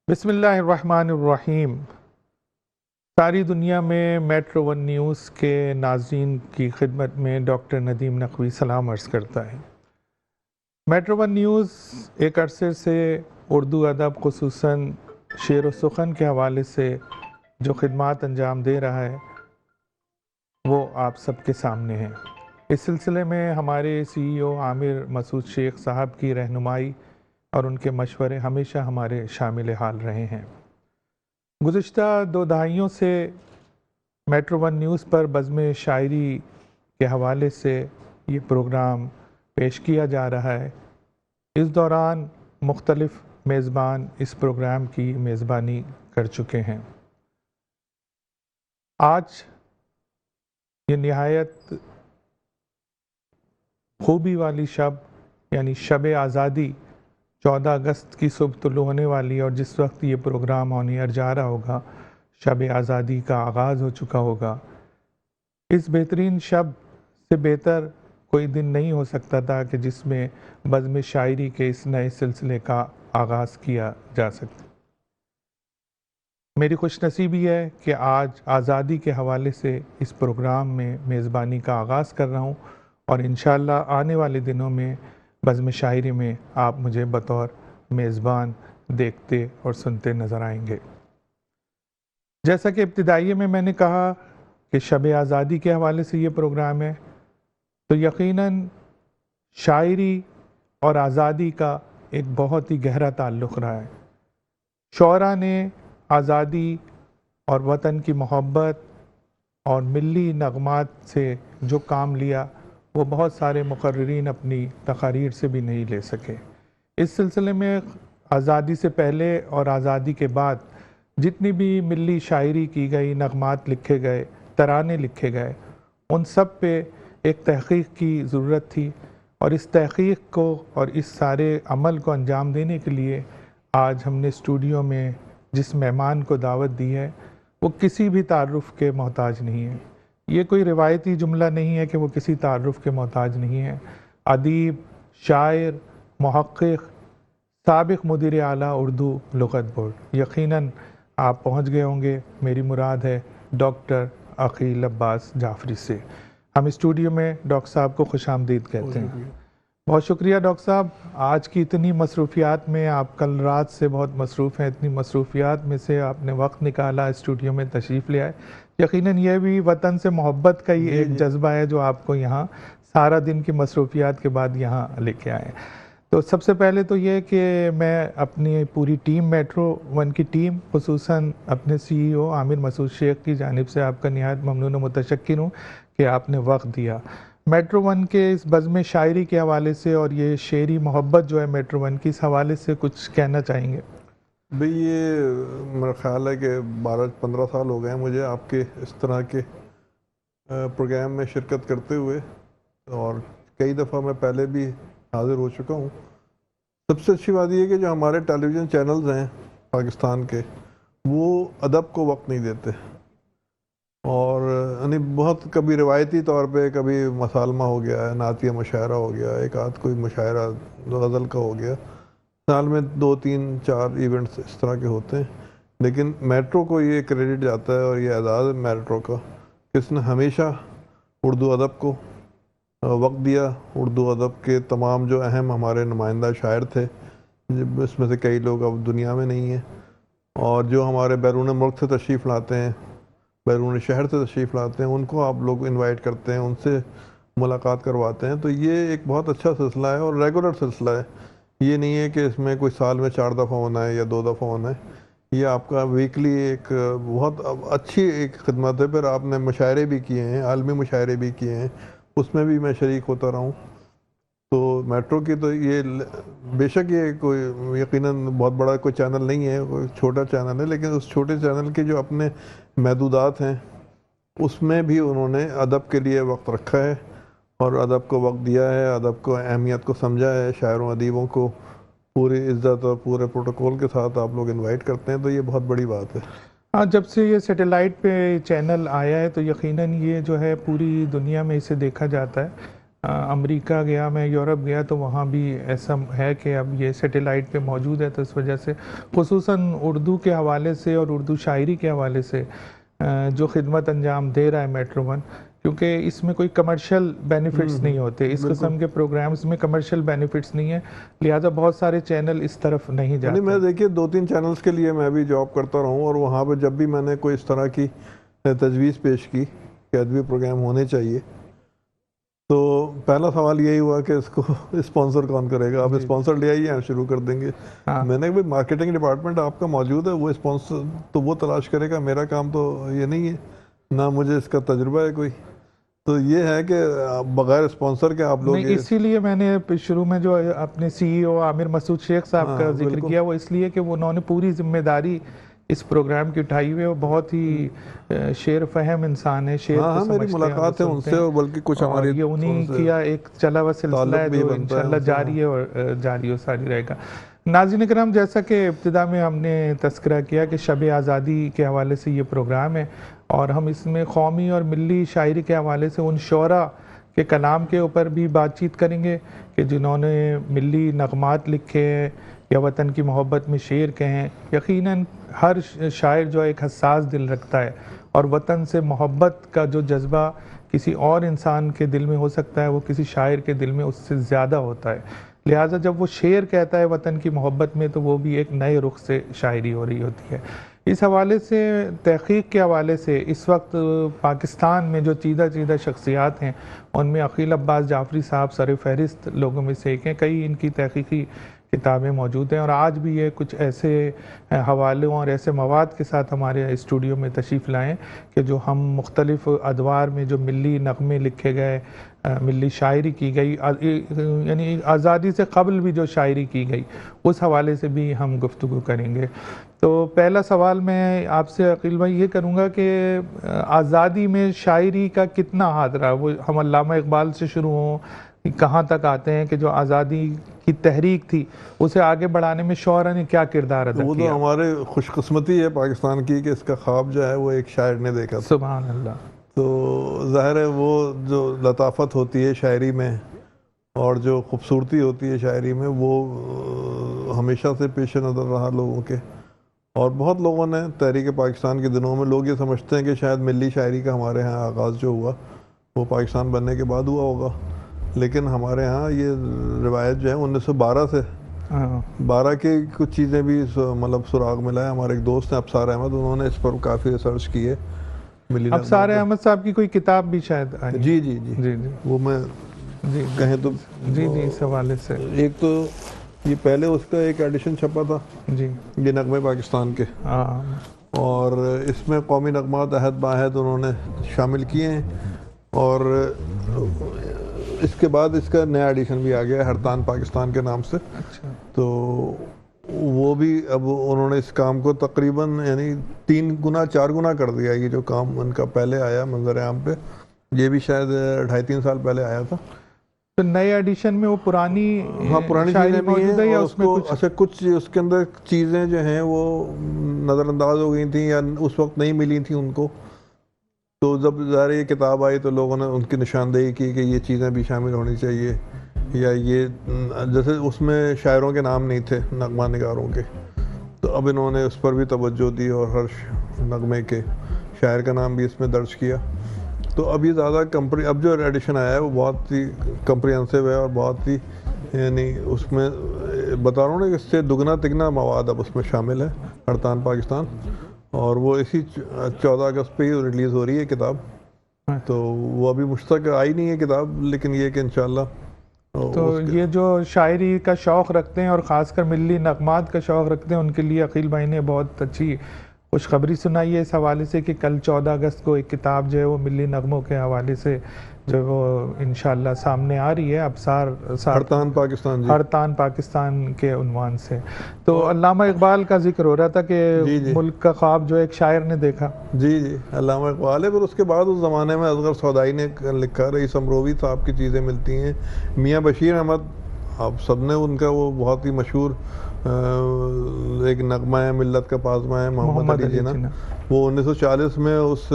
بسم اللہ الرحمن الرحیم۔ ساری دنیا میں میٹرو ون نیوز کے ناظرین کی خدمت میں ڈاکٹر ندیم نقوی سلام عرض کرتا ہے۔ میٹرو ون نیوز ایک عرصے سے اردو ادب خصوصاً شعر و سخن کے حوالے سے جو خدمات انجام دے رہا ہے وہ آپ سب کے سامنے ہیں۔ اس سلسلے میں ہمارے سی او عامر مسعود شیخ صاحب کی رہنمائی اور ان کے مشورے ہمیشہ ہمارے شامل حال رہے ہیں۔ گزشتہ 2 دہائیوں سے میٹرو ون نیوز پر بزم شاعری کے حوالے سے یہ پروگرام پیش کیا جا رہا ہے۔ اس دوران مختلف میزبان اس پروگرام کی میزبانی کر چکے ہیں۔ آج یہ نہایت خوبی والی شب یعنی شب آزادی 14 اگست کی صبح طلوع ہونے والی، اور جس وقت یہ پروگرام آن ایئر جا رہا ہوگا شب آزادی کا آغاز ہو چکا ہوگا۔ اس بہترین شب سے بہتر کوئی دن نہیں ہو سکتا تھا کہ جس میں بزم شاعری کے اس نئے سلسلے کا آغاز کیا جا سکتا۔ میری خوش نصیبی ہے کہ آج آزادی کے حوالے سے اس پروگرام میں میزبانی کا آغاز کر رہا ہوں، اور انشاءاللہ آنے والے دنوں میں بزم شاعری میں آپ مجھے بطور میزبان دیکھتے اور سنتے نظر آئیں گے۔ جیسا کہ ابتدائیے میں نے کہا کہ شب آزادی کے حوالے سے یہ پروگرام ہے، تو یقیناً شاعری اور آزادی کا ایک بہت ہی گہرا تعلق رہا ہے۔ شعراء نے آزادی اور وطن کی محبت اور ملی نغمات سے جو کام لیا وہ بہت سارے مقررین اپنی تقاریر سے بھی نہیں لے سکے۔ اس سلسلے میں آزادی سے پہلے اور آزادی کے بعد جتنی بھی ملی شاعری کی گئی، نغمات لکھے گئے، ترانے لکھے گئے، ان سب پہ ایک تحقیق کی ضرورت تھی، اور اس تحقیق کو اور اس سارے عمل کو انجام دینے کے لیے آج ہم نے اسٹوڈیو میں جس مہمان کو دعوت دی ہے وہ کسی بھی تعارف کے محتاج نہیں ہے۔ یہ کوئی روایتی جملہ نہیں ہے کہ وہ کسی تعارف کے محتاج نہیں ہے۔ ادیب، شاعر، محقق، سابق مدیر اعلیٰ اردو لغت بورڈ، یقیناً آپ پہنچ گئے ہوں گے، میری مراد ہے ڈاکٹر عقیل عباس جعفری سے۔ ہم اسٹوڈیو میں ڈاکٹر صاحب کو خوش آمدید کہتے ہیں۔ بہت شکریہ ڈاکٹر صاحب، آج کی اتنی مصروفیات میں آپ کل رات سے بہت مصروف ہیں، اتنی مصروفیات میں سے آپ نے وقت نکالا اسٹوڈیو میں تشریف لے آئے۔ یقیناً یہ بھی وطن سے محبت کا ہی ایک جذبہ ہے جو آپ کو یہاں سارا دن کی مصروفیات کے بعد یہاں لے کے آئے۔ تو سب سے پہلے تو یہ کہ میں اپنی پوری ٹیم میٹرو ون کی ٹیم خصوصاً اپنے سی ای او عامر مسعود شیخ کی جانب سے آپ کا نہایت ممنون و متشکر ہوں کہ آپ نے وقت دیا۔ میٹرو ون کے اس بزم شاعری کے حوالے سے اور یہ شعری محبت جو ہے میٹرو ون کی، اس حوالے سے کچھ کہنا چاہیں گے؟ بھئی یہ میرا خیال ہے کہ 12-15 سال ہو گئے ہیں مجھے آپ کے اس طرح کے پروگرام میں شرکت کرتے ہوئے، اور کئی دفعہ میں پہلے بھی حاضر ہو چکا ہوں۔ سب سے اچھی بات یہ ہے کہ جو ہمارے ٹیلی ویژن چینلز ہیں پاکستان کے، وہ ادب کو وقت نہیں دیتے، اور یعنی بہت کبھی روایتی طور پہ کبھی مسالمہ ہو گیا ہے، نعتیہ مشاعرہ ہو گیا، ایک آدھ کوئی مشاعرہ غزل کا ہو گیا، سال میں 2-3-4 ایونٹس اس طرح کے ہوتے ہیں، لیکن میٹرو کو یہ کریڈٹ جاتا ہے اور یہ اعزاز ہے میٹرو کا کہ اس نے ہمیشہ اردو ادب کو وقت دیا۔ اردو ادب کے تمام جو اہم ہمارے نمائندہ شاعر تھے، اس میں سے کئی لوگ اب دنیا میں نہیں ہیں، اور جو ہمارے بیرون ملک سے تشریف لاتے ہیں، بیرون شہر سے تشریف لاتے ہیں، ان کو آپ لوگ انوائٹ کرتے ہیں، ان سے ملاقات کرواتے ہیں۔ تو یہ ایک بہت اچھا سلسلہ ہے اور ریگولر سلسلہ ہے۔ یہ نہیں ہے کہ اس میں کوئی سال میں 4 دفعہ ہونا ہے یا 2 دفعہ ہونا ہے، یہ آپ کا ویکلی ایک بہت اچھی ایک خدمت ہے۔ پھر آپ نے مشاعرے بھی کیے ہیں، عالمی مشاعرے بھی کیے ہیں، اس میں بھی میں شریک ہوتا رہا ہوں۔ تو میٹرو کی تو یہ بے شک یہ کوئی یقیناً بہت بڑا کوئی چینل نہیں ہے، کوئی چھوٹا چینل ہے، لیکن اس چھوٹے چینل کے جو اپنے محدودات ہیں اس میں بھی انہوں نے ادب کے لیے وقت رکھا ہے، اور ادب کو وقت دیا ہے، ادب کو اہمیت کو سمجھا ہے، شاعروں ادیبوں کو پوری عزت اور پورے پروٹوکول کے ساتھ آپ لوگ انوائٹ کرتے ہیں، تو یہ بہت بڑی بات ہے۔ ہاں، جب سے یہ سیٹلائٹ پہ چینل آیا ہے تو یقیناً یہ جو ہے پوری دنیا میں اسے دیکھا جاتا ہے۔ امریکہ گیا، میں یورپ گیا تو وہاں بھی ایسا ہے کہ اب یہ سیٹلائٹ پہ موجود ہے، تو اس وجہ سے خصوصاً اردو کے حوالے سے اور اردو شاعری کے حوالے سے جو خدمت انجام دے رہا ہے میٹرو ون، کیونکہ اس میں کوئی کمرشل بینیفٹس نہیں ہوتے، اس قسم کے پروگرامز میں کمرشل بینیفٹس نہیں ہیں، لہٰذا بہت سارے چینل اس طرف نہیں جاتے۔ میں دیکھیے 2-3 چینلز کے لیے میں بھی جاب کرتا رہا ہوں، اور وہاں پہ جب بھی میں نے کوئی اس طرح کی تجویز پیش کی کہ ادبی پروگرام ہونے چاہیے، تو پہلا سوال یہی ہوا کہ اس کو اسپانسر کون کرے گا؟ آپ اسپانسر لے آئیے، ہم شروع کر دیں گے۔ میں نے کہا مارکیٹنگ ڈپارٹمنٹ آپ کا موجود ہے، وہ اسپانسر تو وہ تلاش کرے گا، میرا کام تو یہ نہیں ہے، نہ مجھے اس کا تجربہ ہے کوئی۔ تو یہ ہے کہ بغیر اسپانسر کے آپ لوگ، اسی لیے میں نے شروع میں جو اپنے سی ای او عامر مسعود شیخ صاحب کا ذکر کیا، وہ اس لیے کہ انہوں نے پوری ذمہ داری اس پروگرام کی اٹھائی ہوئی ہے، وہ بہت ہی شعر فہم انسان ہے، شعر کو سمجھتے ہیں۔ میری ملاقات ہے ان سے، اور بلکہ کچھ ہماری یہ انہی کیا ایک چلا ہوا سلسلہ ہے جو انشاءاللہ جاری ہے اور جاری و ساری رہے گا۔ ناظرین کرام، جیسا کہ ابتدا میں ہم نے تذکرہ کیا کہ شب آزادی کے حوالے سے یہ پروگرام ہے، اور ہم اس میں قومی اور ملی شاعری کے حوالے سے ان شعراء کے کلام کے اوپر بھی بات چیت کریں گے کہ جنہوں نے ملی نغمات لکھے ہیں یا وطن کی محبت میں شعر کہیں۔ یقیناً ہر شاعر جو ایک حساس دل رکھتا ہے، اور وطن سے محبت کا جو جذبہ کسی اور انسان کے دل میں ہو سکتا ہے، وہ کسی شاعر کے دل میں اس سے زیادہ ہوتا ہے، لہٰذا جب وہ شعر کہتا ہے وطن کی محبت میں، تو وہ بھی ایک نئے رخ سے شاعری ہو رہی ہوتی ہے۔ اس حوالے سے تحقیق کے حوالے سے اس وقت پاکستان میں جو چیدہ شخصیات ہیں، ان میں عقیل عباس جعفری صاحب سر فہرست لوگوں میں سے ایک ہیں۔ کئی ان کی تحقیقی کتابیں موجود ہیں، اور آج بھی یہ کچھ ایسے حوالوں اور ایسے مواد کے ساتھ ہمارے اسٹوڈیو میں تشریف لائیں کہ جو ہم مختلف ادوار میں جو ملی نغمے لکھے گئے، ملی شاعری کی گئی، یعنی آزادی سے قبل بھی جو شاعری کی گئی، اس حوالے سے بھی ہم گفتگو کریں گے۔ تو پہلا سوال میں آپ سے عقیل بھائی یہ کروں گا کہ آزادی میں شاعری کا کتنا ہاتھ رہا؟ وہ ہم علامہ اقبال سے شروع ہوں، کہاں تک آتے ہیں کہ جو آزادی کی تحریک تھی اسے آگے بڑھانے میں شعراء نے کیا کردار ادا کیا؟ وہ تو ہمارے خوش قسمتی ہے پاکستان کی کہ اس کا خواب جو ہے وہ ایک شاعر نے دیکھا تھا۔ سبحان اللہ۔ تو ظاہر ہے وہ جو لطافت ہوتی ہے شاعری میں اور جو خوبصورتی ہوتی ہے شاعری میں، وہ ہمیشہ سے پیش نظر رہا لوگوں کے، اور بہت لوگوں نے تحریک پاکستان کے دنوں میں، لوگ یہ سمجھتے ہیں کہ شاید ملی شاعری کا ہمارے ہاں آغاز جو ہوا وہ پاکستان بننے کے بعد ہوا ہوگا، لیکن ہمارے ہاں یہ روایت جو ہے 1912 سے 12 کے کچھ چیزیں بھی مطلب سراغ ملا ہے۔ ہمارے ایک دوست ہیں ابصار احمد، انہوں نے اس پر کافی ریسرچ کی ہے۔ ابصار احمد صاحب کی کوئی کتاب بھی شاید آئی؟ جی وہ میں کہیں تو جی اس حوالے سے ایک تو یہ پہلے اس کا ایک ایڈیشن چھپا تھا جی، یہ نغمے پاکستان کے، اور اس میں قومی نغمات عہد بعہد انہوں نے شامل کیے ہیں، اور اس کے بعد اس کا نیا ایڈیشن بھی آ گیا ہے ہرتان پاکستان کے نام سے۔ اچھا، تو وہ بھی اب انہوں نے اس کام کو تقریباً یعنی 3 گنا 4 گنا کر دیا۔ یہ جو کام ان کا پہلے آیا منظر عام پہ، یہ بھی شاید 2.5-3 سال پہلے آیا تھا۔ تو نئے ایڈیشن میں وہ پرانی چیزیں بھی ہیں، یا اس میں کچھ اس کے اندر چیزیں جو ہیں وہ نظر انداز ہو گئی تھیں یا اس وقت نہیں ملی تھیں ان کو، تو جب ظاہر یہ کتاب آئی تو لوگوں نے ان کی نشاندہی کی کہ یہ چیزیں بھی شامل ہونی چاہیے، یا یہ جیسے اس میں شاعروں کے نام نہیں تھے نغمہ نگاروں کے، تو اب انہوں نے اس پر بھی توجہ دی اور ہر نغمے کے شاعر کا نام بھی اس میں درج کیا۔ تو اب یہ زیادہ اب جو ایڈیشن آیا ہے وہ بہت ہی کمپریہنسو ہے، اور بہت ہی یعنی اس میں بتا رہا ہوں نا کہ اس سے دگنا تگنا مواد اب اس میں شامل ہے ہرتان پاکستان، اور وہ اسی 14 اگست پہ ہی ریلیز ہو رہی ہے کتاب۔ تو وہ ابھی مشتق آئی نہیں ہے کتاب، لیکن یہ کہ انشاءاللہ تو یہ جو شاعری کا شوق رکھتے ہیں اور خاص کر ملی نغمات کا شوق رکھتے ہیں ان کے لیے عقیل بھائی نے بہت اچھی خوشخبری سنائی ہے اس حوالے سے کہ کل 14 اگست کو ایک کتاب جو ہے وہ ملی نغموں کے حوالے سے جو وہ انشاءاللہ سامنے آ رہی ہے، ابصار ہرتان پاکستان، ہرتان پاکستان کے عنوان سے۔ تو علامہ اقبال کا ذکر ہو رہا تھا کہ ملک کا خواب جو ایک شاعر نے دیکھا۔ جی علامہ اقبال ہے، پھر اس کے بعد اس زمانے میں اصغر سودائی نے لکھا، رئیس امروی صاحب کی چیزیں ملتی ہیں، میاں بشیر احمد، آپ سب نے ان کا وہ بہت ہی مشہور ایک نغمہ ہے ملت کا پازمہ ہے محمد علی جناح، وہ 1940 میں اس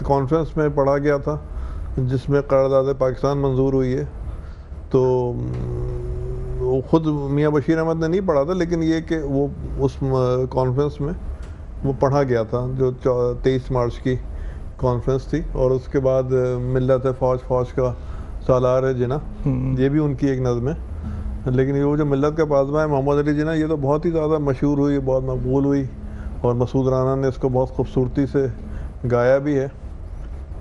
کانفرنس میں پڑھا گیا تھا جس میں قرارداد پاکستان منظور ہوئی ہے. تو وہ خود میاں بشیر احمد نے نہیں پڑھا تھا، لیکن یہ کہ وہ اس کانفرنس میں وہ پڑھا گیا تھا جو 23 مارچ کی کانفرنس تھی. اور اس کے بعد ملت فوج فوج کا سالار جنا، یہ بھی ان کی ایک نظم ہے. لیکن یہ وہ جو ملت کا پاسباں ہے محمد علی جناح، یہ تو بہت ہی زیادہ مشہور ہوئی، بہت مقبول ہوئی، اور مسعود رانا نے اس کو بہت خوبصورتی سے گایا بھی ہے.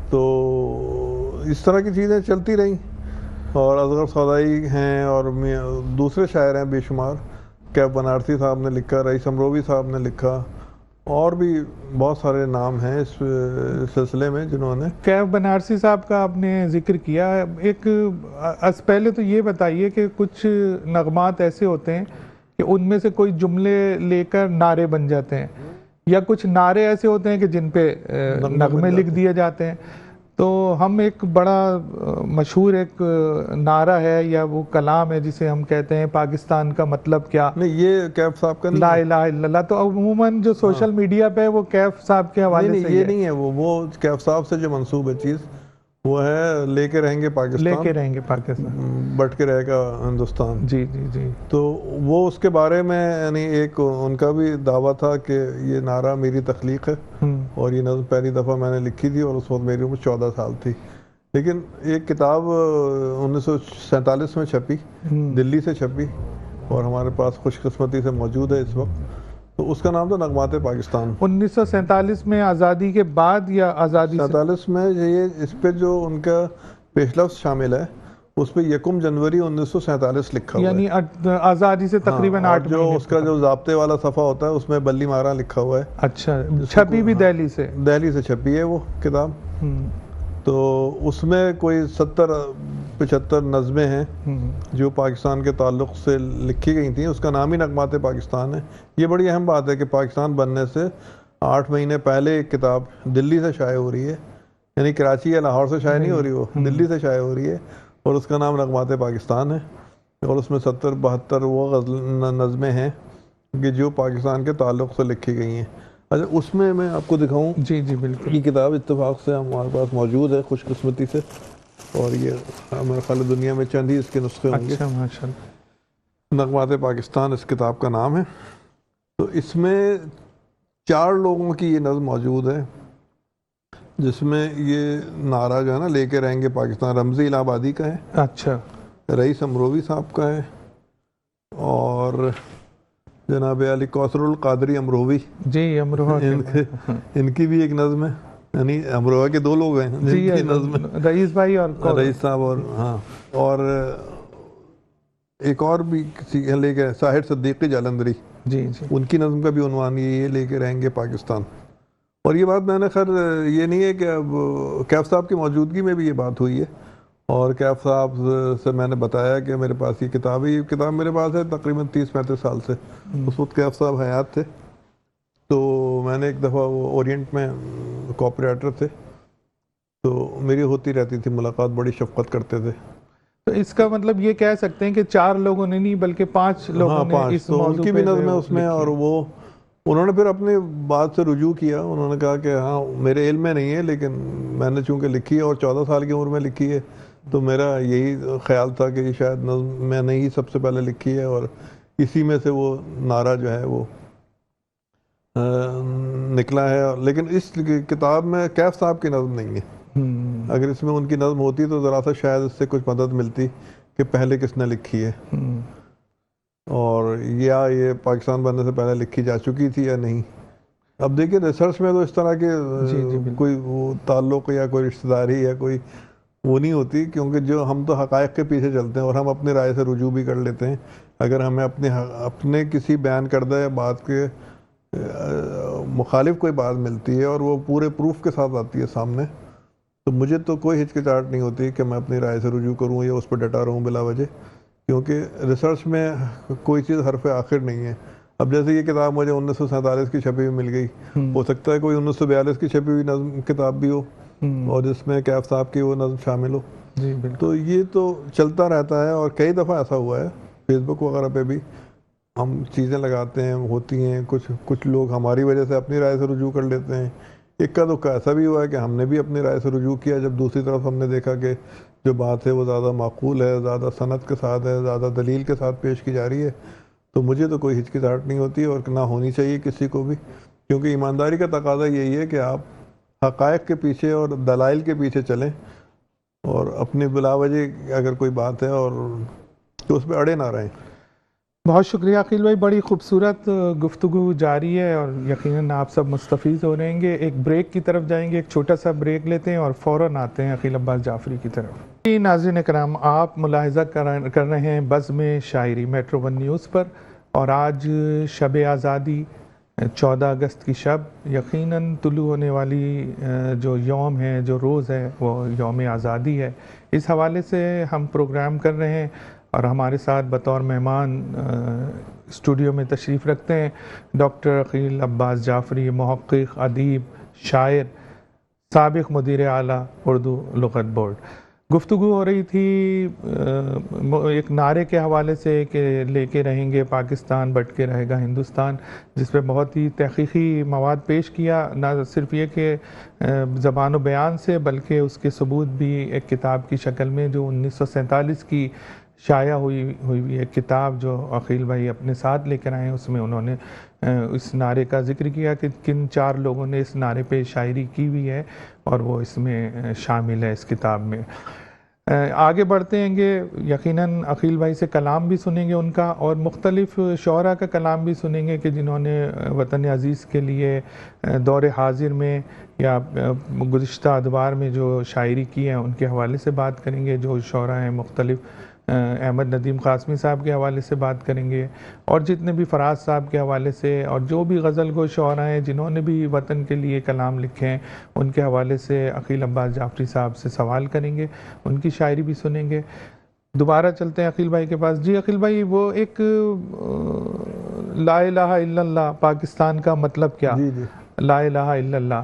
تو اس طرح کی چیزیں چلتی رہیں. اور اصغر سودائی ہیں اور دوسرے شاعر ہیں بے شمار. کیف بنارسی صاحب نے لکھا، رئیس امروی صاحب نے لکھا، اور بھی بہت سارے نام ہیں اس سلسلے میں جنہوں نے. کیف بنارسی صاحب کا آپ نے ذکر کیا. ایک پہلے تو یہ بتائیے کہ کچھ نغمات ایسے ہوتے ہیں کہ ان میں سے کوئی جملے لے کر نعرے بن جاتے ہیں، یا کچھ نعرے ایسے ہوتے ہیں کہ جن پہ نغمے لکھ دیے جاتے ہیں. تو ہم ایک بڑا مشہور ایک نعرہ ہے یا وہ کلام ہے جسے ہم کہتے ہیں پاکستان کا مطلب کیا. نہیں، یہ کیف صاحب کا نہیں، لا الہ الا اللہ. تو عموماً جو سوشل میڈیا پہ وہ کیف صاحب کے حوالے سے یہ نہیں ہے. وہ کیف صاحب سے جو منسوب ہے چیز، وہ ہے لے کے رہیں گے پاکستان، لے کے رہیں گے پاکستان، بٹ کے رہے گا ہندوستان. جی جی جی. تو وہ اس کے بارے میں یعنی ایک ان کا بھی دعویٰ تھا کہ یہ نعرہ میری تخلیق ہے، اور یہ نظم پہلی دفعہ میں نے لکھی تھی، اور اس وقت میری عمر 14 سال تھی. لیکن ایک کتاب 1947 میں چھپی، دلی سے چھپی، اور ہمارے پاس خوش قسمتی سے موجود ہے اس وقت. تو اس کا نام تھا نغمات پاکستان. 1947 میں آزادی کے بعد یا آزادی سے؟ 47 میں یہ اس پہ جو ان کا پیش لفظ شامل ہے اس پہ 1 جنوری 1947 لکھا ہوا ہے. یعنی آزادی سے تقریباً 8 جو اس کا جو ضابطے والا صفحہ ہوتا ہے اس میں بلی مارا لکھا ہوا ہے. اچھا، چھپی بھی دہلی سے؟ دہلی سے چھپی ہے وہ کتاب. تو اس میں کوئی 70-75 نظمیں ہیں جو پاکستان کے تعلق سے لکھی گئی تھیں. اس کا نام ہی نغمات پاکستان ہے. یہ بڑی اہم بات ہے کہ پاکستان بننے سے 8 مہینے پہلے ایک کتاب دلی سے شائع ہو رہی ہے، یعنی کراچی یا لاہور سے شائع نہیں ہو رہی، وہ دلی سے شائع ہو رہی ہے، اور اس کا نام نغمات پاکستان ہے. اور اس میں 70-72 وہ نظمیں ہیں کہ جو پاکستان کے تعلق سے لکھی گئی ہیں. اچھا، اس میں آپ کو دکھاؤں. جی جی بالکل. یہ کتاب اتفاق سے ہمارے پاس موجود ہے خوش قسمتی سے، اور یہ ہمارے خیال دنیا میں چند ہی اس کے نسخے ہوں گے. اچھا، ماشاء اللہ. نغمات پاکستان اس کتاب کا نام ہے. تو اس میں 4 لوگوں کی یہ نظم موجود ہے، جس میں یہ نعرہ جو ہے نا لے کے رہیں گے پاکستان، رمزی الہ آبادی کا ہے. اچھا. رئیس امروی صاحب کا ہے، اور جناب علی کوثر القادری امروی، جی امروہہ، ان کی بھی ایک نظم ہے. یعنی امروہہ کے 2 لوگ ہیں جن کی نظم ہے، رئیس بھائی اور رئیس صاحب. اور ہاں، اور ایک اور بھی کسی لے کے ساحر صدیقی جالندری، جی جی، ان کی نظم کا بھی عنوان یہ لے کے رہیں گے پاکستان. اور یہ بات میں نے خیر یہ نہیں ہے کہ اب کیف صاحب کی موجودگی میں بھی یہ بات ہوئی ہے، اور کیف صاحب سے میں نے بتایا کہ میرے پاس یہ کتاب ہے. یہ کتاب میرے پاس ہے تقریباً 30-35 سال سے. اس وقت کیف صاحب حیات تھے. تو میں نے ایک دفعہ وہ اورینٹ میں کوآپریٹر تھے، تو میری ہوتی رہتی تھی ملاقات، بڑی شفقت کرتے تھے. تو اس کا مطلب یہ کہہ سکتے ہیں کہ 4 لوگوں نے نہیں بلکہ 5 لوگوں نے اس تو موضوع ان کی بھی نظم ہے اس میں. اور وہ انہوں نے پھر اپنی بات سے رجوع کیا. انہوں نے کہا کہ ہاں میرے علم میں نہیں ہے، لیکن میں نے چونکہ لکھی ہے اور 14 سال کی عمر میں لکھی ہے، تو میرا یہی خیال تھا کہ یہ شاید نظم میں نے ہی سب سے پہلے لکھی ہے، اور اسی میں سے وہ نعرہ جو ہے وہ نکلا ہے. لیکن اس کتاب میں کیف صاحب کی نظم نہیں ہے. اگر اس میں ان کی نظم ہوتی تو ذرا سا شاید اس سے کچھ مدد ملتی کہ پہلے کس نے لکھی ہے، اور یا یہ پاکستان بننے سے پہلے لکھی جا چکی تھی یا نہیں. اب دیکھیں ریسرچ میں تو اس طرح کے کوئی وہ تعلق یا کوئی رشتہ داری یا کوئی وہ نہیں ہوتی، کیونکہ جو ہم تو حقائق کے پیچھے چلتے ہیں، اور ہم اپنی رائے سے رجوع بھی کر لیتے ہیں. اگر ہمیں اپنے کسی بیان کردہ بات کے مخالف کوئی بات ملتی ہے اور وہ پورے پروف کے ساتھ آتی ہے سامنے، تو مجھے تو کوئی ہچکچاہٹ نہیں ہوتی کہ میں اپنی رائے سے رجوع کروں یا اس پہ ڈٹا رہوں بلا وجہ، کیونکہ ریسرچ میں کوئی چیز حرف آخر نہیں ہے. اب جیسے یہ کتاب مجھے 1947 کی چھپی ہوئی مل گئی، ہو سکتا ہے کوئی 1942 کی چھپی ہوئی نظم کتاب بھی ہو، اور جس میں کیف صاحب کی وہ نظم شامل ہو. تو یہ تو چلتا رہتا ہے. اور کئی دفعہ ایسا ہوا ہے فیس بک وغیرہ پہ بھی ہم چیزیں لگاتے ہیں، ہوتی ہیں، کچھ لوگ ہماری وجہ سے اپنی رائے سے رجوع کر لیتے ہیں. اکا دکا ایسا بھی ہوا ہے کہ ہم نے بھی اپنی رائے سے رجوع کیا جب دوسری طرف ہم نے دیکھا کہ جو بات ہے وہ زیادہ معقول ہے، زیادہ سند کے ساتھ ہے، زیادہ دلیل کے ساتھ پیش کی جا رہی ہے، تو مجھے تو کوئی ہچکچاہٹ نہیں ہوتی اور نہ ہونی چاہیے کسی کو بھی، کیونکہ ایمانداری کا تقاضا یہی ہے کہ آپ حقائق کے پیچھے اور دلائل کے پیچھے چلیں اور اپنی بلا وجہ اگر کوئی بات ہے اور تو اس پہ اڑے نہ رہیں۔ بہت شکریہ عقیل بھائی، بڑی خوبصورت گفتگو جاری ہے اور یقیناً آپ سب مستفید ہو رہیں گے۔ ایک بریک کی طرف جائیں گے، ایک چھوٹا سا بریک لیتے ہیں اور فوراً آتے ہیں عقیل عباس جعفری کی طرف۔ ناظرین اکرام، آپ ملاحظہ کر رہے ہیں بزم شاعری میٹرو ون نیوز پر، اور آج شب آزادی 14 اگست کی شب، یقیناً طلوع ہونے والی جو یوم ہے، جو روز ہے، وہ یوم آزادی ہے۔ اس حوالے سے ہم پروگرام کر رہے ہیں اور ہمارے ساتھ بطور مہمان اسٹوڈیو میں تشریف رکھتے ہیں ڈاکٹر عقیل عباس جعفری، محقق، ادیب، شاعر، سابق مدیر اعلیٰ اردو لغت بورڈ۔ گفتگو ہو رہی تھی ایک نعرے کے حوالے سے کہ لے کے رہیں گے پاکستان، بٹ کے رہے گا ہندوستان، جس پہ بہت ہی تحقیقی مواد پیش کیا، نہ صرف یہ کہ زبان و بیان سے بلکہ اس کے ثبوت بھی ایک کتاب کی شکل میں، جو 1947 کی شائع ہوئی ایک کتاب جو عقیل بھائی اپنے ساتھ لے کر آئے ہیں، اس میں انہوں نے اس نعرے کا ذکر کیا کہ کن 4 لوگوں نے اس نعرے پہ شاعری کی ہوئی ہے اور وہ اس میں شامل ہے اس کتاب میں۔ آگے بڑھتے ہیں گے، یقیناً عقیل بھائی سے کلام بھی سنیں گے ان کا، اور مختلف شعراء کا کلام بھی سنیں گے کہ جنہوں نے وطن عزیز کے لیے دور حاضر میں یا گزشتہ ادوار میں جو شاعری کی ہے ان کے حوالے سے بات کریں گے۔ جو شعراء ہیں مختلف، احمد ندیم قاسمی صاحب کے حوالے سے بات کریں گے، اور جتنے بھی فراز صاحب کے حوالے سے، اور جو بھی غزل گو شعراء ہیں جنہوں نے بھی وطن کے لیے کلام لکھے ہیں، ان کے حوالے سے عقیل عباس جعفری صاحب سے سوال کریں گے، ان کی شاعری بھی سنیں گے۔ دوبارہ چلتے ہیں عقیل بھائی کے پاس۔ جی عقیل بھائی، وہ ایک لا الہ الا اللہ پاکستان کا مطلب کیا؟ جی جی لا الہ الا اللہ،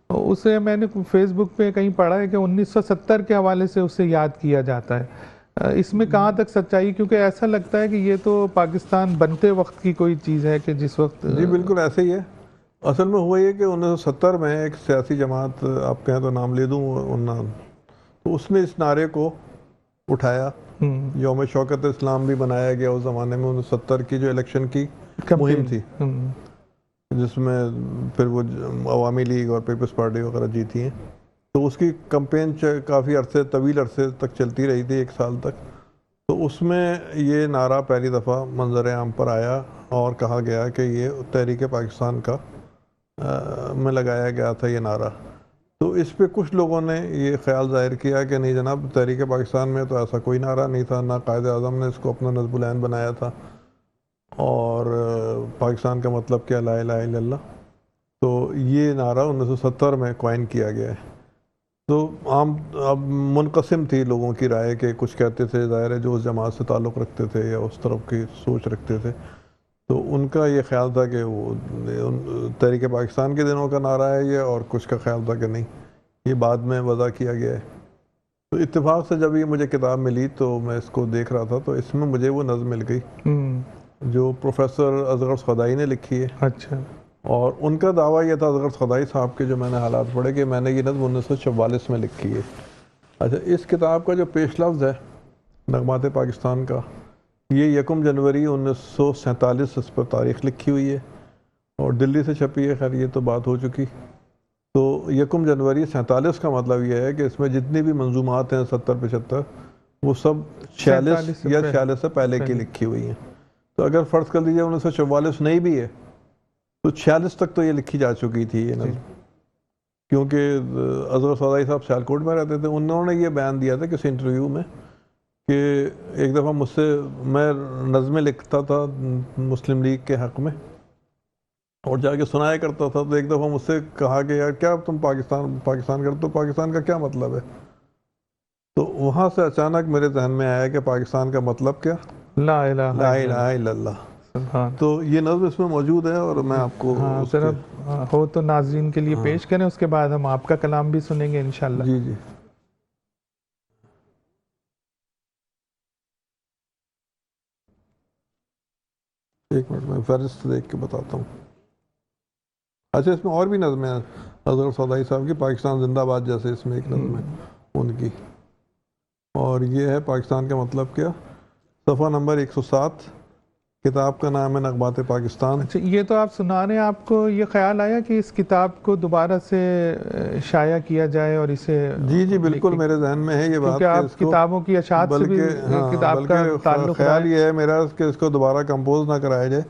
اسے میں نے فیس بک پہ کہیں پڑھا ہے کہ 1970 کے حوالے سے اسے یاد کیا جاتا ہے۔ اس میں کہاں تک سچائی، کیونکہ ایسا لگتا ہے کہ یہ تو پاکستان بنتے وقت کی کوئی چیز ہے کہ جس وقت… جی بالکل ایسے ہی ہے۔ اصل میں ہوا یہ کہ 1970 میں ایک سیاسی جماعت، آپ کہیں تو نام لے دوں تو اس نے اس نعرے کو اٹھایا، یوم شوکت اسلام بھی بنایا گیا اس زمانے میں۔ 1970 کی جو الیکشن کی مہم تھی، جس میں پھر وہ عوامی لیگ اور پیپلز پارٹی وغیرہ جیتی ہیں، تو اس کی کمپین کافی طویل عرصے تک چلتی رہی تھی، 1 سال تک۔ تو اس میں یہ نعرہ پہلی دفعہ منظر عام پر آیا اور کہا گیا کہ یہ تحریک پاکستان کا میں لگایا گیا تھا یہ نعرہ۔ تو اس پہ کچھ لوگوں نے یہ خیال ظاہر کیا کہ نہیں جناب، تحریک پاکستان میں تو ایسا کوئی نعرہ نہیں تھا، نہ قائد اعظم نے اس کو اپنا نصب العین بنایا تھا، اور پاکستان کا مطلب کیا، لا الہ الا اللہ۔ تو یہ نعرہ 1970 میں کوائن کیا گیا ہے۔ تو عام اب منقسم تھی لوگوں کی رائے، کہ کچھ کہتے تھے ظاہر ہے جو اس جماعت سے تعلق رکھتے تھے یا اس طرف کی سوچ رکھتے تھے، تو ان کا یہ خیال تھا کہ وہ تحریک پاکستان کے دنوں کا نعرہ ہے یہ، اور کچھ کا خیال تھا کہ نہیں، یہ بعد میں وضع کیا گیا ہے۔ تو اتفاق سے جب یہ مجھے کتاب ملی تو میں اس کو دیکھ رہا تھا، تو اس میں مجھے وہ نظم مل گئی جو پروفیسر اصغر خدائی نے لکھی ہے۔ اچھا۔ اور ان کا دعویٰ یہ تھا، اصغر خدائی صاحب کے، جو میں نے حالات پڑھے، کہ میں نے یہ نظم 1944 میں لکھی ہے۔ اچھا، اس کتاب کا جو پیش لفظ ہے نغمات پاکستان کا، یہ 1 جنوری 1947 اس پر تاریخ لکھی ہوئی ہے، اور دلی سے چھپی ہے، خیر یہ تو بات ہو چکی۔ تو 1 جنوری 47 کا مطلب یہ ہے کہ اس میں جتنی بھی منظومات ہیں 70-75، وہ سب 46 یا 46 سے پہلے کی لکھی ہوئی ہیں۔ تو اگر فرض کر لیجیے 1944 نہیں بھی ہے تو 46 تک تو یہ لکھی جا چکی تھی یہ نظم، کیونکہ اصغر خدائی صاحب سیالکوٹ میں رہتے تھے۔ انہوں نے یہ بیان دیا تھا کسی انٹرویو میں کہ ایک دفعہ مجھ سے، میں نظمیں لکھتا تھا مسلم لیگ کے حق میں اور جا کے سنایا کرتا تھا، تو ایک دفعہ مجھ سے کہا کہ یار کیا تم پاکستان کرتے ہو، پاکستان کا کیا مطلب ہے؟ تو وہاں سے اچانک میرے ذہن میں آیا کہ پاکستان کا مطلب کیا، لا الہ لا الہ الا اللہ۔ سبحان۔ تو یہ نظم اس میں موجود ہے، اور میں آپ کو ذرا ہو تو ناظرین کے لیے پیش کریں، اس کے بعد ہم آپ کا کلام بھی سنیں گے انشاءاللہ۔ جی جی ایک منٹ میں فہرست دیکھ کے بتاتا ہوں۔ اچھا، اس میں اور بھی نظمیں ہیں، اظہر سودائی صاحب کی پاکستان زندہ باد جیسے اس میں ایک نظم ہے ان کی. اور یہ ہے پاکستان کا مطلب کیا، صفحہ نمبر 107. کتاب کا نام ہے نغمات پاکستان. اچھا یہ تو آپ سنا رہے ہیں، آپ کو یہ خیال آیا کہ اس کتاب کو دوبارہ سے شائع کیا جائے اور اسے جی بالکل میرے ذہن میں ہے یہ بات کیونکہ آپ کتابوں کی اشاعت سے بھی کتاب کا تعلق خیال یہ ہے میرا کہ اس کو دوبارہ کمپوز نہ کرایا جائے،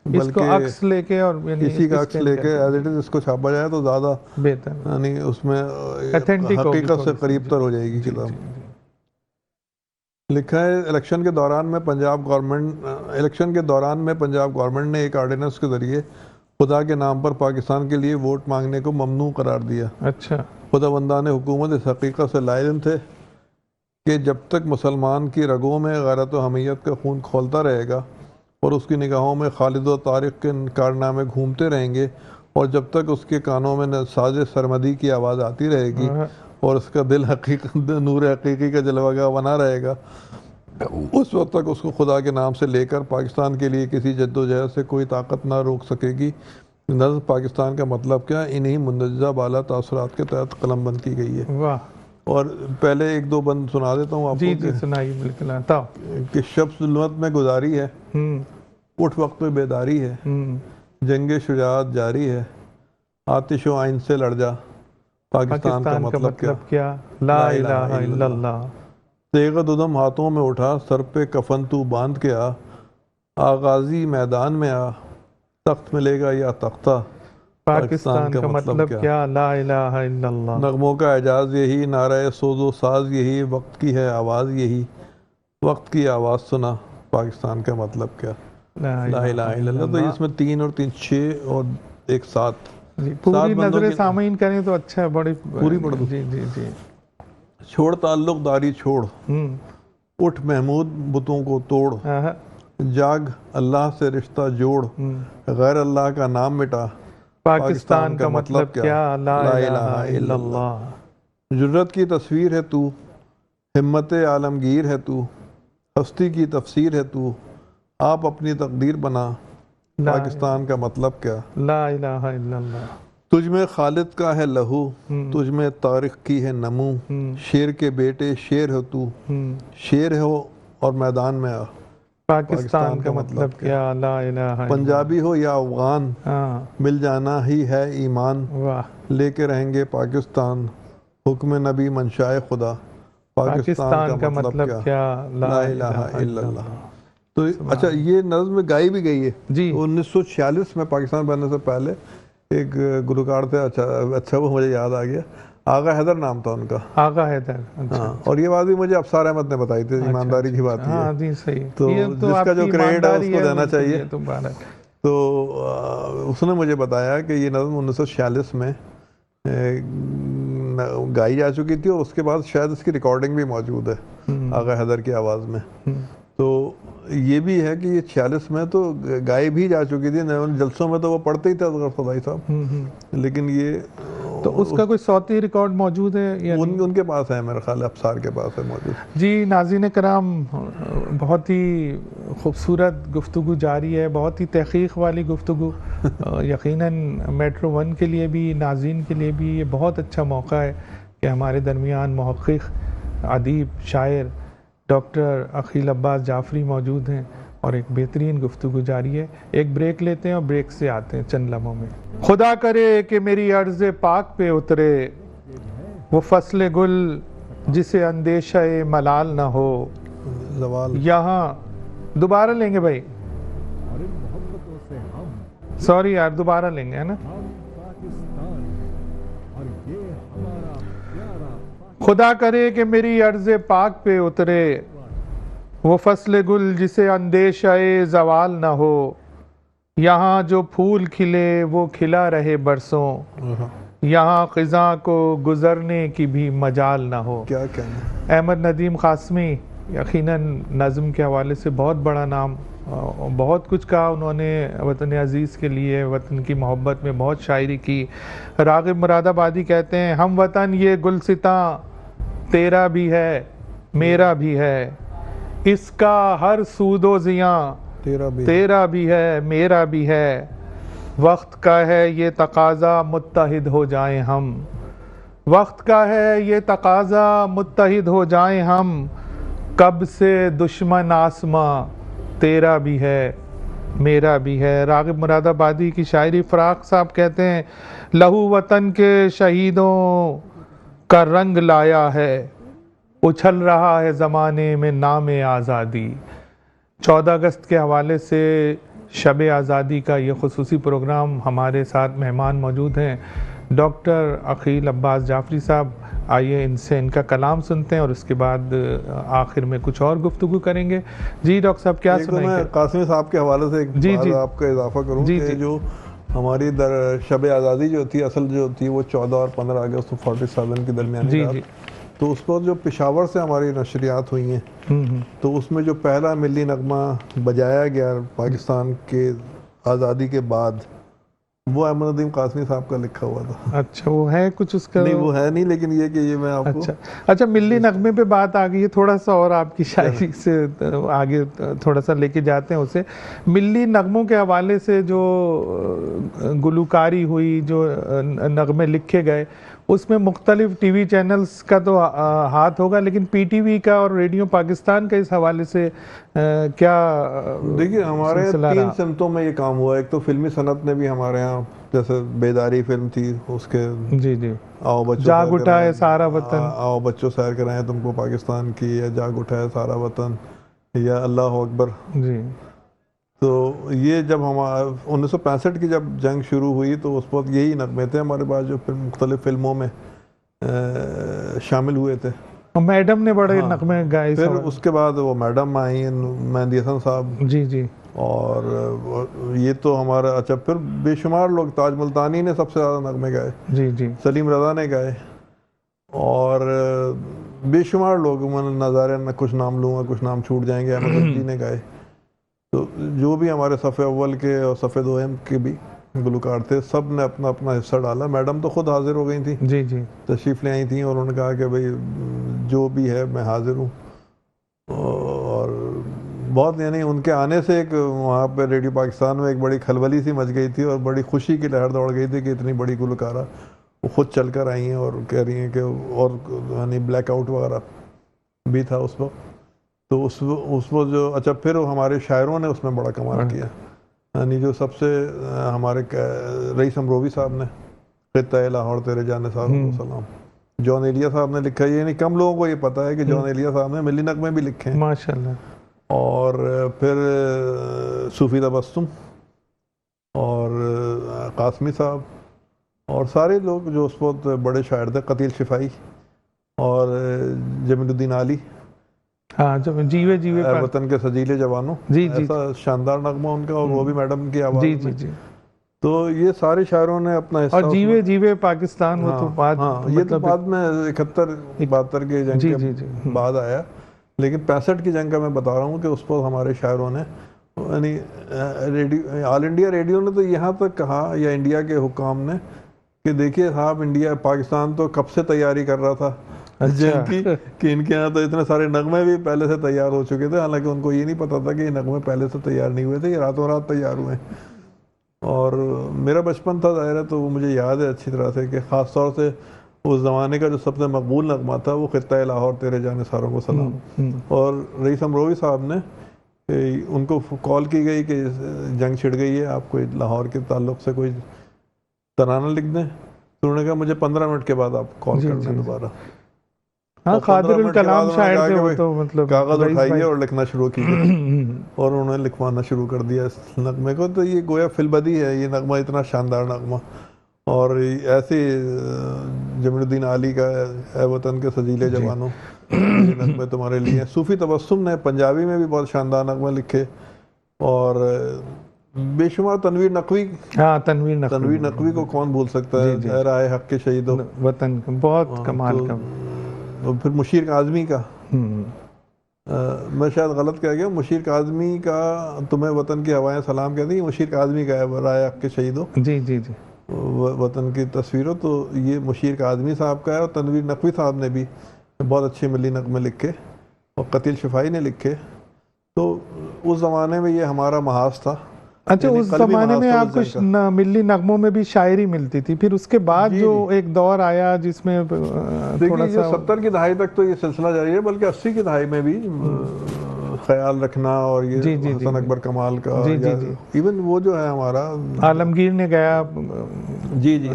اس کو عکس لے کے اور اسی کا عکس لے کے ایز اٹ از اس کو چھاپا جائے تو زیادہ بہتر، یعنی اس میں حقیقت سے قریب تر ہو جائے گی کتاب. لکھا ہے الیکشن کے دوران میں پنجاب گورنمنٹ نے ایک آرڈیننس کے ذریعے خدا کے نام پر پاکستان کے لیے ووٹ مانگنے کو ممنوع قرار دیا. اچھا. خداوندان حکومت اس حقیقت سے لاعلم تھے کہ جب تک مسلمان کی رگوں میں غیرت و حمیت کا خون کھولتا رہے گا اور اس کی نگاہوں میں خالد و طارق کے کارنامے گھومتے رہیں گے اور جب تک اس کے کانوں میں ساز سرمدی کی آواز آتی رہے گی اور اس کا دل نور حقیقی کا جلوہ گاہ بنا رہے گا، اس وقت تک اس کو خدا کے نام سے لے کر پاکستان کے لیے کسی جد و جہد سے کوئی طاقت نہ روک سکے گی. نظم پاکستان کا مطلب کیا انہی مندرجہ بالا تاثرات کے تحت قلم بند کی گئی ہے. واہ. اور پہلے ایک دو بند سنا دیتا ہوں آپ کو. جی سنائیے بالکل. کہ شب ظلمت میں گزاری ہے، اٹھ وقت میں بیداری ہے، جنگ شجاعت جاری ہے، آتش و آئین سے لڑ جا. پاکستان کا مطلب کیا، لا الہ الا اللہ. تیغ ادم ہاتھوں میں اٹھا، سر پہ کفن تو باندھ کے آ، آغازی میدان میں آ، تخت ملے گا یا تختہ. پاکستان کا مطلب کیا، لا الہ الا اللہ. نغموں کا اعجاز یہی، نعرہ سوز و ساز یہی، وقت کی ہے آواز یہی، وقت کی آواز سنا. پاکستان کا مطلب کیا، لا الہ الا اللہ. تو اس میں 3 اور 3 6 اور 1 7 پوری نظر سامعین کریں تو اچھا ہے. بڑی پوری پڑھ دو. جی. چھوڑ تعلق داری چھوڑ، اٹھ محمود بتوں کو توڑ، جاگ اللہ سے رشتہ جوڑ، غیر اللہ کا نام مٹا. پاکستان کا مطلب کیا، لا الہ الا اللہ. جرت کی تصویر ہے تو، ہمت عالمگیر ہے تو، ہستی کی تفسیر ہے تو، آپ اپنی تقدیر بنا. پاکستان کا مطلب کیا، لا الہ الا اللہ. تجھ میں خالد کا ہے لہو، تجھ میں تاریخ کی ہے نمو. شیر کے بیٹے شیر ہو تو، شیر ہو اور میدان میں آ. پاکستان کا مطلب کیا، لا الہ الا اللہ. پنجابی ہو یا افغان، مل جانا ہی ہے ایمان. لے کے رہیں گے پاکستان، حکم نبی منشائے خدا. پاکستان کا مطلب کیا، لا الہ الا اللہ. تو اچھا یہ نظم گائی بھی گئی ہے جی 1946 میں پاکستان بننے سے پہلے. ایک گلوکار تھے، اچھا وہ مجھے یاد آ گیا، آغا حیدر نام تھا ان کا. آغا حیدر. اور یہ بات بھی مجھے افسار احمد نے بتائی تھی. ایمانداری کی بات ہاں جی صحیح. تو جس کا جو کریڈٹ ہے اس کو دینا چاہیے. تو اس نے مجھے بتایا کہ یہ نظم 1946 میں گائی جا چکی تھی اور اس کے بعد شاید اس کی ریکارڈنگ بھی موجود ہے آغا حیدر کی آواز میں. تو یہ بھی ہے کہ یہ 46 میں تو گائی بھی جا چکی تھی. جلسوں میں تو وہ پڑھتے ہی تھے اظہر سودائی صاحب، لیکن یہ تو اس کا کوئی صوتی ریکارڈ موجود ہے؟ ان کے پاس ہے میرا خیال ہے، افسار کے پاس ہے موجود. جی ناظرین کرام، بہت ہی خوبصورت گفتگو جاری ہے، بہت ہی تحقیق والی گفتگو. یقیناً میٹرو 1 کے لیے بھی، ناظرین کے لیے بھی یہ بہت اچھا موقع ہے کہ ہمارے درمیان محقق، ادیب، شاعر ڈاکٹر عقیل عباس جعفری موجود ہیں اور ایک بہترین گفتگو جاری ہے. ایک بریک لیتے ہیں اور بریک سے آتے ہیں چند لمحوں میں. خدا کرے کہ میری عرض پاک پہ اترے وہ فصل گل جسے اندیشہ ملال نہ ہو. یہاں دوبارہ لیں گے بھائی، سوری یار، دوبارہ لیں گے ہے نا. خدا کرے کہ میری عرض پاک پہ اترے وہ فصل گل جسے اندیشہ زوال نہ ہو. یہاں جو پھول کھلے وہ کھلا رہے برسوں، یہاں خزاں کو گزرنے کی بھی مجال نہ ہو. کیا کہنا. احمد ندیم قاسمی یقیناً نظم کے حوالے سے بہت بڑا نام، بہت کچھ کہا انہوں نے وطن عزیز کے لیے، وطن کی محبت میں بہت شاعری کی. راغب مراد آبادی کہتے ہیں ہم وطن یہ گلستاں تیرا بھی ہے میرا بھی ہے، اس کا ہر سود و زیاں تیرا بھی ہے میرا بھی ہے. وقت کا ہے یہ تقاضا متحد ہو جائیں ہم، وقت کا ہے یہ تقاضا متحد ہو جائیں ہم، کب سے دشمن آسماں تیرا بھی ہے میرا بھی ہے۔ راغب مراد آبادی کی شاعری۔ فراق صاحب کہتے ہیں لہو وطن کے شہیدوں کا رنگ لایا ہے، اچھل رہا ہے زمانے میں نام آزادی۔ 14 اگست کے حوالے سے شب آزادی کا یہ خصوصی پروگرام، ہمارے ساتھ مہمان موجود ہیں ڈاکٹر عقیل عباس جعفری صاحب۔ آئیے ان سے ان کا کلام سنتے ہیں اور اس کے بعد آخر میں کچھ اور گفتگو کریں گے۔ جی ڈاکٹر صاحب کیا سنائیں گے؟ میں قاسمی صاحب کے حوالے سے ایک بات آپ کا اضافہ کروں کہ جو ہماری شب آزادی جو ہوتی ہے اصل جو ہوتی ہے وہ 14 اور 15 اگست 47 کے درمیان تو اس پر جو پشاور سے ہماری نشریات ہوئی ہیں تو اس میں جو پہلا ملی نغمہ بجایا گیا پاکستان کے آزادی کے بعد وہ احمد ندیم قاسمی صاحب کا لکھا ہوا تھا۔ اچھا وہ ہے کچھ اس کا؟ نہیں وہ ہے نہیں، لیکن یہ کہ یہ میں آپ کو اچھا ملی نغمے پہ بات آ گئی ہے، تھوڑا سا اور آپ کی شاعری سے آگے تھوڑا سا لے کے جاتے ہیں اسے۔ ملی نغموں کے حوالے سے جو گلوکاری ہوئی، جو نغمے لکھے گئے، اس میں مختلف ٹی وی چینلز کا تو ہاتھ ہوگا، لیکن پی ٹی وی کا اور ریڈیو پاکستان کا اس حوالے سے کیا؟ دیکھیے ہمارے 3 سمتوں میں یہ کام ہوا۔ ایک تو فلمی صنعت نے بھی ہمارے ہاں، جیسے بیداری فلم تھی اس کے آؤ بچوں جاگ اٹھائے سارا وطن، آؤ بچوں سیر کرائیں تم کو پاکستان کی، یا جاگ اٹھائے سارا وطن، یا اللہ اکبر۔ جی تو یہ جب 1965 کی جب جنگ شروع ہوئی تو اس وقت یہی نغمے تھے ہمارے پاس جو مختلف فلموں میں شامل ہوئے تھے۔ میڈم نے بڑے نغمے گائے۔ پھر اس کے بعد وہ میڈم آئیں، مہندی حسن صاحب، جی اور یہ تو ہمارا اچھا پھر بے شمار لوگ، تاج ملتانی نے سب سے زیادہ نغمے گائے، جی سلیم رضا نے گائے، اور بے شمار لوگ، میں نظارے میں کچھ نام لوں گا کچھ نام چھوٹ جائیں گے، احمد رفیع نے گائے۔ تو جو بھی ہمارے صف اول کے اور صف دوم کے بھی گلوکار تھے سب نے اپنا اپنا حصہ ڈالا۔ میڈم تو خود حاضر ہو گئی تھیں، جی تشریف لے آئی تھیں، اور انہوں نے کہا کہ بھئی جو بھی ہے میں حاضر ہوں۔ اور بہت یعنی ان کے آنے سے ایک وہاں پہ ریڈیو پاکستان میں ایک بڑی کھلبلی سی مچ گئی تھی اور بڑی خوشی کی لہر دوڑ گئی تھی کہ اتنی بڑی گلوکارہ وہ خود چل کر آئی ہیں اور کہہ رہی ہیں کہ، اور یعنی بلیک آؤٹ وغیرہ بھی تھا اس وقت۔ تو اس وقت جو اچھا پھر ہمارے شاعروں نے اس میں بڑا کمال کیا، یعنی جو سب سے ہمارے رئیس امروی صاحب نے خطہ لاہور تیرے جان نثار کو سلام، جون ایلیا صاحب نے لکھا ہے، یعنی کم لوگوں کو یہ پتہ ہے کہ جون ایلیا صاحب نے ملی نغمے بھی لکھے ہیں ماشاءاللہ۔ اور پھر صوفی تبسم اور قاسمی صاحب اور سارے لوگ جو اس وقت بڑے شاعر تھے، قتیل شفائی اور جمیل الدین علی، ہاں جیوے اے وطن کے سجیلے جوانوں، ایسا شاندار نغمہ ان کا، اور وہ بھی میڈم کی آواز میں۔ تو یہ سارے شاعروں نے اپنا حصہ، اور جیوے پاکستان، وہ تو بعد، یہ تو بعد میں 71-72 کے جنگ کے بعد آیا، لیکن 65 کی جنگ کا میں بتا رہا ہوں کہ اس پر ہمارے شاعروں نے، یعنی آل انڈیا ریڈیو نے تو یہاں تک کہا، یا انڈیا کے حکام نے، کہ دیکھیے صاحب پاکستان تو کب سے تیاری کر رہا تھا جنگ کی، کہ ان کے یہاں تو اتنے سارے نغمے بھی پہلے سے تیار ہو چکے تھے، حالانکہ ان کو یہ نہیں پتا تھا کہ یہ نغمے پہلے سے تیار نہیں ہوئے تھے، یہ راتوں رات تیار ہوئے ہیں۔ اور میرا بچپن تھا ظاہر ہے، تو وہ مجھے یاد ہے اچھی طرح سے کہ خاص طور سے اس زمانے کا جو سب سے مقبول نغمہ تھا وہ خطہ لاہور تیرے جان نثاروں کو سلام، اور رئیس امروی صاحب نے ان کو کال کی گئی کہ جنگ چھڑ گئی ہے، آپ کوئی لاہور کے تعلق سے کوئی ترانہ لکھ دیں، تو انہوں نے کہا مجھے 15 منٹ کے بعد آپ کال کر دیں دوبارہ۔ ہاں قادر الکلام شاعر تھے وہ تو، مطلب کاغذ اٹھائیے اور لکھنا شروع کیجیے، اور انہوں نے لکھوانا شروع کر دیا اس نغمے کو۔ تو یہ گویا فی البدی ہے یہ نغمہ، اتنا شاندار نغمہ، اور ایسے جمیل الدین علی کا اے وطن کے سجیلے جوانوں، یہ نغمے تمہارے لیے۔ صوفی تبسم نے پنجابی میں بھی بہت شاندار نغمے لکھے، اور بے شمار تنویر نقوی، ہاں تنویر نقوی کو کون بھول سکتا ہے، اے رائے حق کے شہیدوں، وطن بہت کمال کا۔ اور پھر مشیر کاظمی کا، میں شاید غلط کہہ گیا، مشیر کاظمی کا تمہیں وطن کی ہوائیں سلام کہتی ہیں، مشیر کاظمی کا ہے رائے حق کے شہیدوں، جی وطن کی تصویروں، تو یہ مشیر کاظمی صاحب کا ہے۔ اور تنویر نقوی صاحب نے بھی بہت اچھے ملی نغمے لکھے، اور قتیل شفائی نے لکھے۔ تو اس زمانے میں یہ ہمارا محاذ تھا۔ اچھا اس زمانے میں آپ کو ملی نغموں میں بھی شاعری ملتی تھی، پھر اس کے بعد جو ایک دور آیا جس میں تھوڑا سا 70 کی دہائی تک تو یہ سلسلہ جاری ہے، بلکہ 80 کی دہائی میں بھی خیال رکھنا اور یہ حسن اکبر کمال کا، ایون وہ جو ہے ہمارا عالمگیر نے گیا،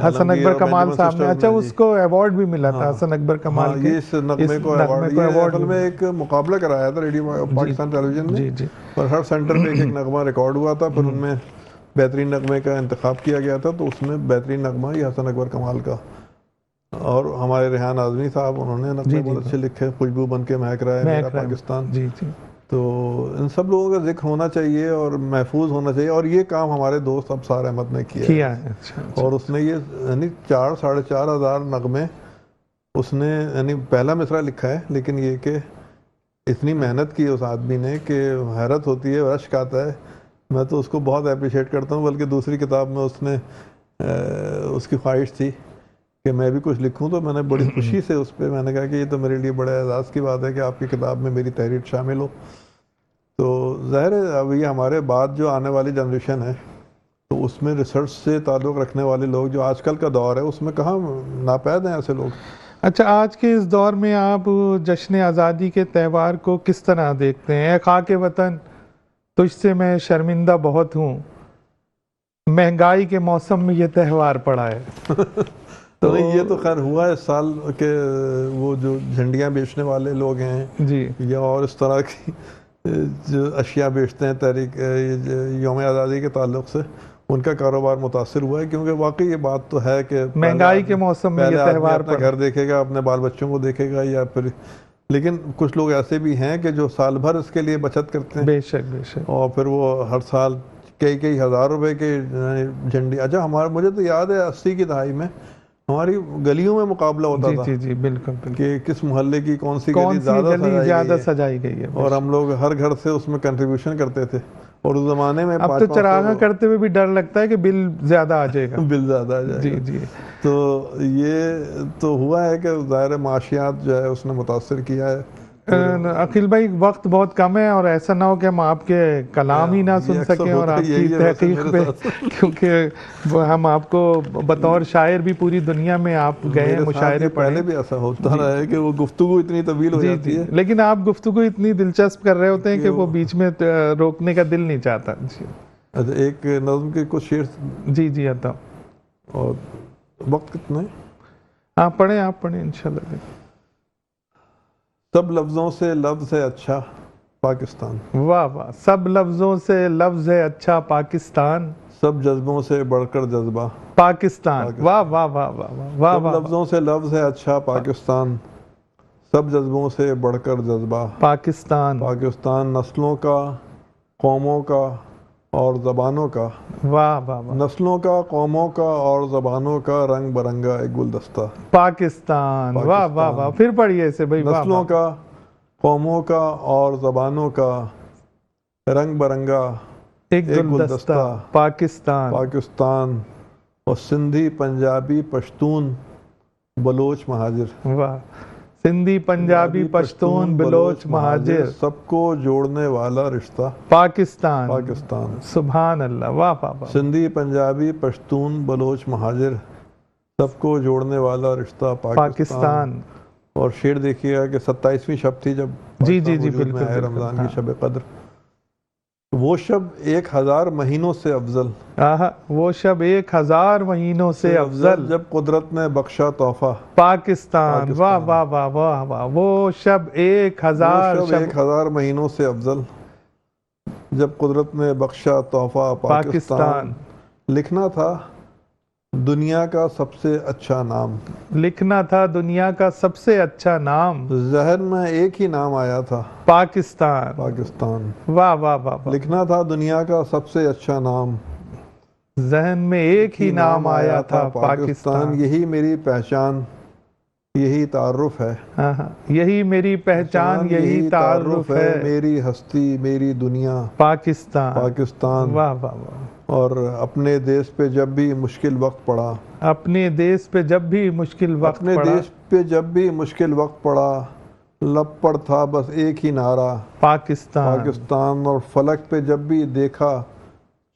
حسن اکبر کمال صاحب نے، اچھا اس کو ایوارڈ بھی ملا تھا حسن اکبر کمال کے، اس نغمے کو ایوارڈ، یہ اصل میں ایک مقابلہ کرایا تھا ریڈیو پاکستان ٹیلی ویژن نے، اور ہر سینٹر پہ ایک نغمہ ریکارڈ ہوا تھا، پھر ان میں بہترین نغمے کا انتخاب کیا گیا تھا، تو اس میں بہترین نغمہ یہ حسن اکبر کمال کا، اور ہمارے ریحان اعظمی صاحب انہوں نے نغمے بہت اچھے لکھے، خوشبو بن کے مہک رہا ہے میرا پاکستان، تو ان سب لوگوں کا ذکر ہونا چاہیے اور محفوظ ہونا چاہیے، اور یہ کام ہمارے دوست ابصار احمد نے کیا ہے، اور اس نے یہ یعنی 4,500 نغمے اس نے یعنی پہلا مصرع لکھا ہے، لیکن یہ کہ اتنی محنت کی اس آدمی نے کہ حیرت ہوتی ہے، رشک آتا ہے، میں تو اس کو بہت اپریشیٹ کرتا ہوں، بلکہ دوسری کتاب میں اس نے اس کی خواہش تھی کہ میں بھی کچھ لکھوں، تو میں نے بڑی خوشی سے اس پہ میں نے کہا کہ یہ تو میرے لیے بڑے اعزاز کی بات ہے کہ آپ کی کتاب میں میری تحریر شامل ہو، تو ظاہر ہے اب یہ ہمارے بعد جو آنے والی جنریشن ہے تو اس میں ریسرچ سے تعلق رکھنے والے لوگ جو آج کل کا دور ہے اس میں کہاں ناپید ہیں ایسے لوگ۔ اچھا آج کے اس دور میں آپ جشن آزادی کے تہوار کو کس طرح دیکھتے ہیں؟ اے خاک وطن تجھ سے میں شرمندہ بہت ہوں، مہنگائی کے موسم میں یہ تہوار پڑا ہے۔ تو یہ تو خیر ہوا اس سال کہ وہ جو جھنڈیاں بیچنے والے لوگ ہیں یا اور اس طرح کی جو اشیاء بیچتے ہیں تحریک یوم آزادی کے تعلق سے، ان کا کاروبار متاثر ہوا ہے، کیونکہ واقعی یہ بات تو ہے کہ مہنگائی کے موسم میں یہ تہوار اپنا گھر دیکھے گا، اپنے بال بچوں کو دیکھے گا، یا پھر لیکن کچھ لوگ ایسے بھی ہیں کہ جو سال بھر اس کے لیے بچت کرتے ہیں، بے شک اور پھر وہ ہر سال کئی ہزار روپے کے جھنڈی۔ اچھا مجھے تو یاد ہے 80 کی دہائی میں ہماری گلیوں میں مقابلہ ہوتا تھا، جی بالکل، کہ کس محلے کی کون سی گلی زیادہ سجائی گئی ہے، اور ہم لوگ ہر گھر سے اس میں کنٹریبیوشن کرتے تھے، اور اس زمانے میں اب تو چراغاں کرتے ہوئے بھی ڈر لگتا ہے کہ بل زیادہ آ جائے گا، بل زیادہ آ جائے گا، تو یہ تو ہوا ہے کہ ظاہر معاشیات جو ہے اس نے متاثر کیا ہے۔ عقیل بھائی وقت بہت کم ہے، اور ایسا نہ ہو کہ ہم آپ کے کلام ہی نہ سن سکیں اور آپ کی تحقیق پہ، کیونکہ ہم آپ کو بطور شاعر بھی پوری دنیا میں آپ گئے ہیں مشاعرے پڑھے، پہلے بھی ایسا ہوتا رہا ہے کہ وہ گفتگو اتنی طویل ہو جاتی ہے، لیکن آپ گفتگو اتنی دلچسپ کر رہے ہوتے ہیں کہ وہ بیچ میں روکنے کا دل نہیں چاہتا۔ اچھا ایک نظم کے کچھ شعر جی آتا ہوں، اور وقت کتنا ہے؟ آپ پڑھیں انشاءاللہ۔ سب لفظوں سے لفظ ہے اچھا پاکستان، واہ واہ، سب لفظوں سے لفظ ہے اچھا پاکستان، سب جذبوں سے بڑھ کر جذبہ پاکستان، واہ واہ واہ واہ واہ، سب لفظوں سے لفظ ہے اچھا پاکستان، سب جذبوں سے بڑھ کر جذبہ پاکستان، پاکستان نسلوں کا، قوموں کا اور زبانوں کا، واہ واہ واہ، نسلوں کا، قوموں کا اور زبانوں کا رنگ برنگا ایک گلدستہ پاکستان، واہ واہ واہ، پھر پڑھیے اسے بھائی، نسلوں کا، قوموں کا اور زبانوں کا رنگ برنگا ایک گلدستہ پاکستان، پاکستان، اور سندھی، پنجابی، پشتون، بلوچ، مہاجر، واہ، سندھی، پنجابی، پشتون، بلوچ، مہاجر، سب کو جوڑنے والا رشتہ پاکستان، پاکستان، سبحان اللہ، واہ واہ واہ، سندھی، پنجابی، پشتون، بلوچ، مہاجر، سب کو جوڑنے والا رشتہ پاکستان۔ اور شعر دیکھیے گا کہ 27ویں شب تھی جب وجود میں آئے رمضان کی شب قدر، وہ شب 1000 مہینوں سے افضل، وہ شب 1000 مہینوں سے افضل، جب قدرت نے بخشا تحفہ پاکستان، واہ واہ واہ واہ واہ، وہ شب 1000 مہینوں سے افضل، جب قدرت نے بخشا تحفہ پاکستان، لکھنا تھا دنیا کا سب سے اچھا نام، لکھنا تھا دنیا کا سب سے اچھا نام، ذہن میں ایک ہی نام آیا تھا پاکستان، پاکستان، واہ واہ واہ، لکھنا تھا دنیا کا سب سے اچھا نام، ذہن میں ایک ہی نام آیا تھا پاکستان، یہی میری پہچان، یہی تعارف ہے، یہی میری پہچان، یہی تعارف ہے، میری ہستی، میری دنیا پاکستان، پاکستان، واہ واہ واہ، اور اپنے دیس پہ جب بھی مشکل وقت پڑا، اپنے دیس پہ جب بھی مشکل وقت پڑا، اپنے دیس پہ جب بھی مشکل وقت پڑا، لب پر تھا بس ایک ہی نعرہ پاکستان، پاکستان، اور فلک پہ جب بھی دیکھا